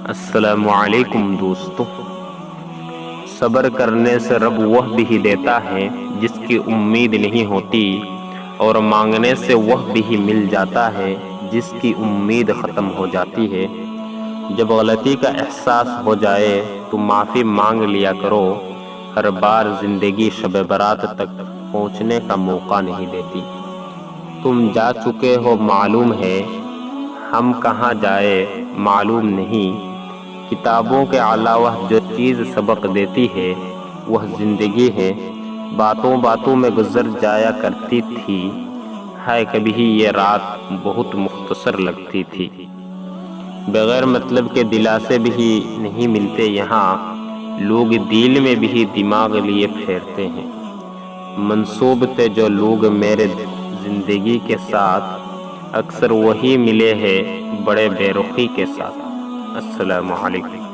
السلام علیکم دوستو۔ صبر کرنے سے رب وہ بھی دیتا ہے جس کی امید نہیں ہوتی، اور مانگنے سے وہ بھی مل جاتا ہے جس کی امید ختم ہو جاتی ہے۔ جب غلطی کا احساس ہو جائے تو معافی مانگ لیا کرو، ہر بار زندگی شب برات تک پہنچنے کا موقع نہیں دیتی۔ تم جا چکے ہو معلوم ہے، ہم کہاں جائے معلوم نہیں۔ کتابوں کے علاوہ جو چیز سبق دیتی ہے وہ زندگی ہے۔ باتوں باتوں میں گزر جایا کرتی تھی، ہے کبھی یہ رات بہت مختصر لگتی تھی۔ بغیر مطلب کے دلاسے بھی نہیں ملتے یہاں، لوگ دل میں بھی دماغ لیے پھیرتے ہیں۔ منسوب تھے جو لوگ میرے زندگی کے ساتھ، اکثر وہی ملے ہیں بڑے بے رخی کے ساتھ۔ السلام علیکم۔